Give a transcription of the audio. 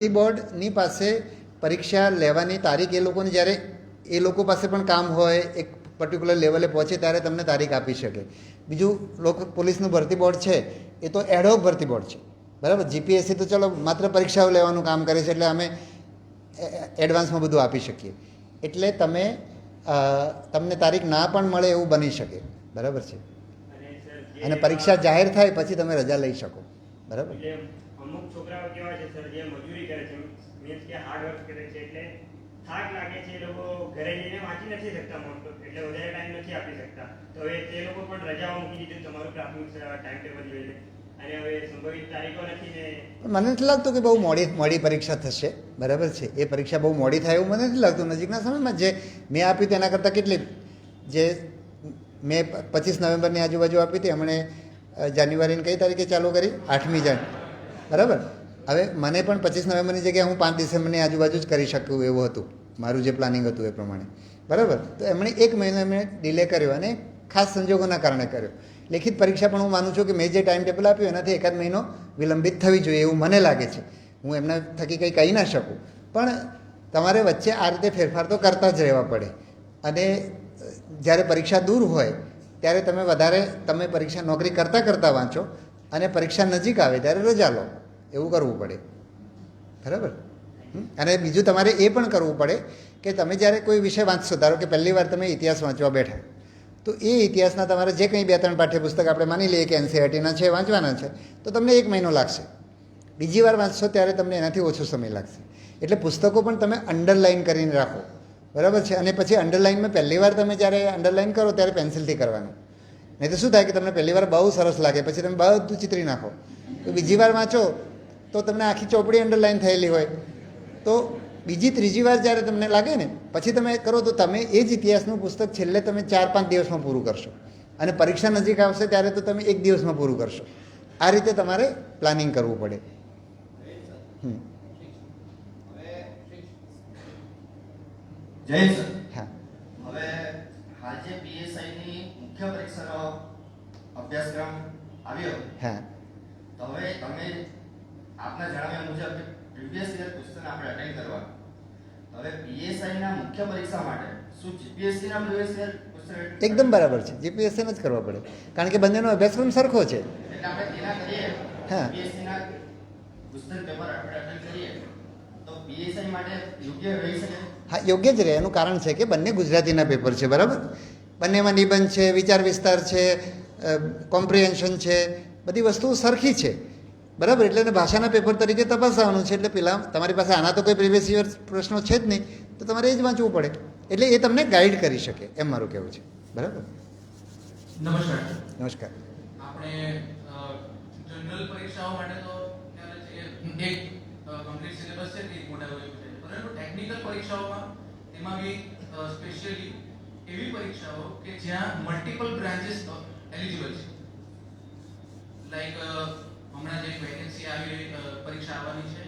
બોર્ડની પાસે પરીક્ષા લેવાની તારીખ એ લોકોની જ્યારે એ લોકો પાસે પણ કામ હોય એક પર્ટિક્યુલર લેવલે પહોંચે ત્યારે તમને તારીખ આપી શકે. બીજું પોલીસનું ભરતી બોર્ડ છે એ તો એડહોક ભરતી બોર્ડ છે, બરાબર. જીપીએસસી તો ચલો માત્ર પરીક્ષાઓ લેવાનું કામ કરે છે, એટલે અમે એડવાન્સમાં બધું આપી શકીએ. એટલે તમને તારીખ ના પણ મળે એવું બની શકે, બરાબર છે. અને પરીક્ષા જાહેર થાય પછી તમે રજા લઈ શકો, બરાબર. અમુક છોકરાઓ કેવા છે સર, જે મજૂરી કરે છે, મીન્સ કે હાર્ડ વર્ક કરે છે, એટલે થાક લાગે છે, એ લોકો ઘરે જઈને વાંચી નથી શકતા મોસ્ટ ઓફ, એટલે વધારે ટાઈમ નથી આપી શકતા. તો હવે તે લોકો પણ રજાઓ મૂકી દીધી તમારું પ્રાથમિક ટાઈમ ટેબલ જોઈને, અને હવે સંભવિત તારીખો નથી ને. મને નથી લાગતું કે બહુ મોડી પરીક્ષા થશે, બરાબર છે. એ પરીક્ષા બહુ મોડી થાય એવું મને નથી લાગતું. નજીકના સમયમાં જે મેં આપી તેના કરતાં કેટલી, જે મેં 25 નવેમ્બરની આજુબાજુ આપી હતી, હમણે જાન્યુઆરીની કઈ તારીખે ચાલુ કરી, 8મી જાન્યુઆરી, બરાબર. હવે મને પણ 25 નવેમ્બરની જગ્યાએ હું 5 ડિસેમ્બરની આજુબાજુ જ કરી શકું એવું હતું, મારું જે પ્લાનિંગ હતું એ પ્રમાણે, બરાબર. તો એમણે 1 મહિનો એમણે ડિલે કર્યો, અને ખાસ સંજોગોના કારણે કર્યો. લેખિત પરીક્ષા પણ હું માનું છું કે મેં જે ટાઈમ ટેબલ આપ્યું એનાથી એકાદ મહિનો વિલંબિત થવી જોઈએ એવું મને લાગે છે. હું એમના થકી કંઈ કહી ના શકું, પણ તમારે વચ્ચે આ રીતે ફેરફાર તો કરતા જ રહેવા પડે. અને જ્યારે પરીક્ષા દૂર હોય ત્યારે તમે પરીક્ષા નોકરી કરતાં વાંચો, અને પરીક્ષા નજીક આવે ત્યારે રજા લો, એવું કરવું પડે, બરાબર. અને બીજું તમારે એ પણ કરવું પડે કે તમે જ્યારે કોઈ વિષય વાંચશો, ધારો કે પહેલી વાર તમે ઇતિહાસ વાંચવા બેઠા, તો એ ઇતિહાસના તમારે જે કંઈ 2-3 પાઠ્યપુસ્તક આપણે માની લઈએ કે એનસીઈઆરટીના છે, વાંચવાના છે, તો તમને 1 મહિનો લાગશે. બીજી વાર વાંચશો ત્યારે તમને એનાથી ઓછો સમય લાગશે. એટલે પુસ્તકો પણ તમે અંડરલાઇન કરીને રાખો, બરાબર છે. અને પછી અંડરલાઇનમાં પહેલી વાર તમે જ્યારે અંડરલાઇન કરો ત્યારે પેન્સિલથી કરવાનું. નહીં તો શું થાય કે તમને પહેલી વાર બહુ સરસ લાગે, પછી તમે બધું ચિતરી નાખો. તો બીજી વાર વાંચો તો તમને આખી ચોપડી અંડરલાઇન થયેલી હોય, તો બીજી ત્રીજી વાર જ્યારે તમને લાગે ને પછી તમે કરો, તો તમે એ જ ઇતિહાસનું પુસ્તક છેલ્લે તમે 4-5 દિવસમાં પૂરું કરશો, અને પરીક્ષા નજીક આવશે ત્યારે તો તમે 1 દિવસમાં પૂરું કરશો. આ રીતે તમારે પ્લાનિંગ કરવું પડે. હા, હવે હાલ જે પીએસઆઈની મુખ્ય પરીક્ષાનો અભ્યાસક્રમ આવ્યો, હા, તો હવે તમે આપના જણાવ્યા મુજબ કે પ્રીવિયસ યર ક્વેશ્ચન આપણે અટેન્ડ કરવા, હવે પીએસઆઈના મુખ્ય પરીક્ષા માટે શું જીપીએસસીના પ્રીવિયસ યર ક્વેશ્ચન એકદમ બરાબર છે, જીપીએસસીને જ કરવા પડે, કારણ કે બંનેનો અભ્યાસક્રમ સરખો છે. એટલે આપણે તેના કરીએ, હા, પીએસસીના ક્વેશ્ચન પેપર આપણે અટેન્ડ કરીએ તો પીએસઆઈ માટે યોગ્ય રહી શકે. હા, યોગ્ય જ રહે. એનું કારણ છે કે બંને ગુજરાતીના પેપર છે, બરાબર. બંનેમાં નિબંધ છે, વિચાર વિસ્તાર છે, કોમ્પ્રિહેન્શન છે, બધી વસ્તુઓ સરખી છે, બરાબર. એટલે એને ભાષાના પેપર તરીકે તપાસવાનું છે. એટલે પેલા તમારી પાસે આના તો કોઈ પ્રીવિયસ યર પ્રશ્નો છે જ નહીં, તો તમારે એ જ વાંચવું પડે. એટલે એ તમને ગાઈડ કરી શકે, એમ મારું કહેવું છે, બરાબર. નમસ્કાર. નમસ્કાર. આપણે જનરલ પરીક્ષાઓ માટે તો એક કમ્પ્લીટ સિલેબસ છે, એક મોટા હોય છે, પરંતુ ટેકનિકલ પરીક્ષાઓમાં એમાં બી સ્પેશિયલી એવી પરીક્ષાઓ કે જ્યાં મલ્ટિપલ બ્રાન્ચીસ એલિજિબલ છે, લાઈક હમણાં જે વેકેન્સી આવી પરીક્ષા આવવાની છે